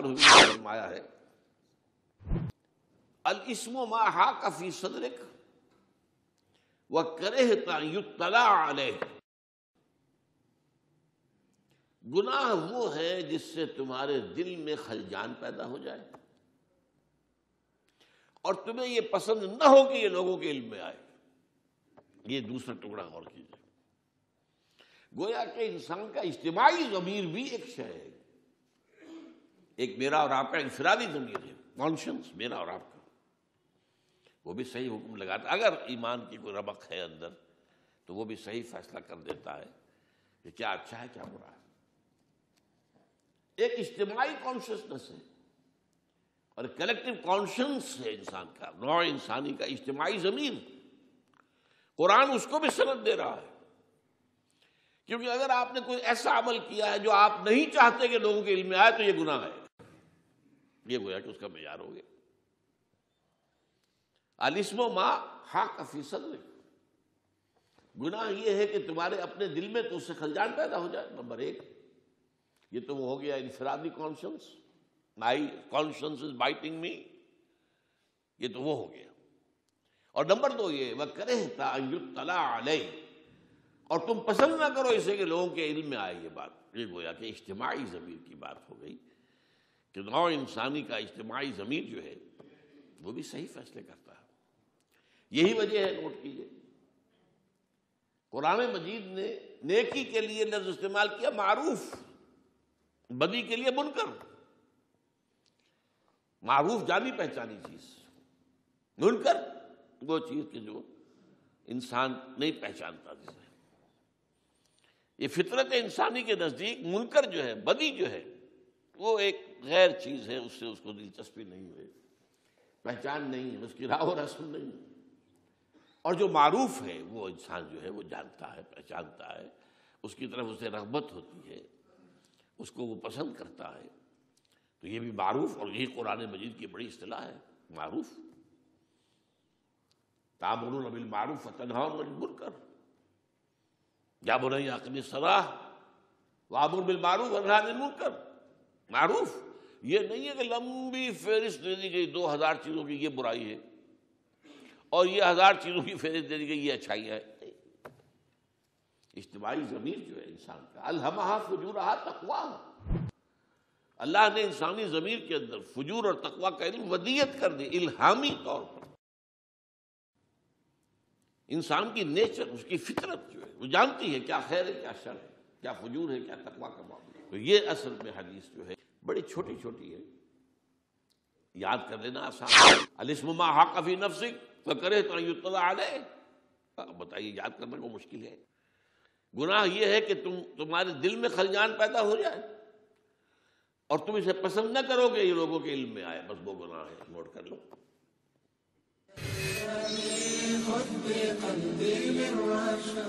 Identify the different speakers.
Speaker 1: پر حضور نے فرمایا ہے الاسم ما حاق فی صدرک وکرہت ان یطلع علیہ، گناہ وہ ہے جس سے تمہارے دل میں خلجان پیدا ہو جائے اور تمہیں یہ پسند نہ ہو کہ یہ لوگوں کے علم میں آئے۔ یہ دوسرا ٹکڑا غور کیجیے، گویا کہ انسان کا اجتماعی ضمیر بھی ایک شے ہے، ایک میرا اور آپ کا انفرادی ضمیر ہے، کانشنس میرا اور آپ کا، وہ بھی صحیح حکم لگاتا ہے۔ اگر ایمان کی کوئی ربق ہے اندر تو وہ بھی صحیح فیصلہ کر دیتا ہے کہ کیا اچھا ہے کیا برا ہے۔ ایک اجتماعی کانشسنس ہے اور کلیکٹیو کانشنس ہے انسان کا، نوع انسانی کا اجتماعی ضمیر۔ قرآن اس کو بھی سند دے رہا ہے، کیونکہ اگر آپ نے کوئی ایسا عمل کیا ہے جو آپ نہیں چاہتے کہ لوگوں کے علم میں آئے تو یہ گناہ ہے، یہ گویا کہ اس کا معیار ہو گیا۔ الاسم ما حاق فی صدرک، گناہ یہ ہے کہ تمہارے اپنے دل میں تو اس سے خلجان پیدا ہو جائے۔ نمبر ایک، یہ تو وہ ہو گیا انفرادی کانشنس، مائی کانشنس از بائٹنگ می، یہ تو وہ ہو گیا۔ اور نمبر دو یہ وَكَرِهْتَ أَن يُطَّلَعَ عَلَيْهِ، اور تم پسند نہ کرو اسے کہ لوگوں کے علم میں آئے یہ بات۔ یہ گویا کہ اجتماعی ضمیر کی بات ہو گئی کہ نوع انسانی کا اجتماعی ضمیر جو ہے وہ بھی صحیح فیصلے کرتا ہے۔ یہی وجہ ہے، نوٹ کیجیے، قرآن مجید نے نیکی کے لیے لفظ استعمال کیا معروف، بدی کے لیے منکر۔ معروف جانی پہچانی چیز، منکر وہ چیز کہ جو انسان نہیں پہچانتا جسے۔ یہ فطرت انسانی کے نزدیک منکر جو ہے، بدی جو ہے، وہ ایک غیر چیز ہے، اس سے اس کو دلچسپی نہیں ہے، پہچان نہیں ہے، اس کی راہ و رسم نہیں ہے۔ اور جو معروف ہے وہ انسان جو ہے وہ جانتا ہے، پہچانتا ہے، اس کی طرف اسے رغبت ہوتی ہے، اس کو وہ پسند کرتا ہے۔ تو یہ بھی معروف، اور یہی قرآن مجید کی بڑی اصطلاح ہے، معروف۔ تأمرون بالمعروف وتنہون عن المنکر، یا بنی اقم الصلاۃ وامر بالمعروف وانہی عن المنکر۔ معروف یہ نہیں ہے کہ لمبی فہرست دے دی گئی 2000 چیزوں کی یہ برائی ہے اور یہ 1000 چیزوں کی فہرست دے دی گئی یہ اچھائی ہے۔ اجتماعی ضمیر جو ہے انسان کا، الہمہا فجورہا تقواہا، اللہ نے انسانی ضمیر کے اندر فجور اور تقوی کا علم ودیت کر دی الہامی طور پر۔ انسان کی نیچر، اس کی فطرت جو ہے وہ جانتی ہے کیا خیر ہے کیا شر ہے، کیا فجور ہے کیا تقوی کا معاملہ۔ تو یہ اصل میں حدیث جو ہے بڑی چھوٹی چھوٹی ہے، یاد کر لینا آسان۔ الاسم ما حاق فی نفسک فکرہت ان یطلع علیہ، بتائیے یاد کرنے کو مشکل ہے۔ گناہ یہ ہے کہ تمہارے دل میں خلجان پیدا ہو جائے اور تم اسے پسند نہ کرو کہ یہ لوگوں کے علم میں آئے، بس وہ گناہ ہے، نوٹ کر لو۔
Speaker 2: خذ بقلبي من رشا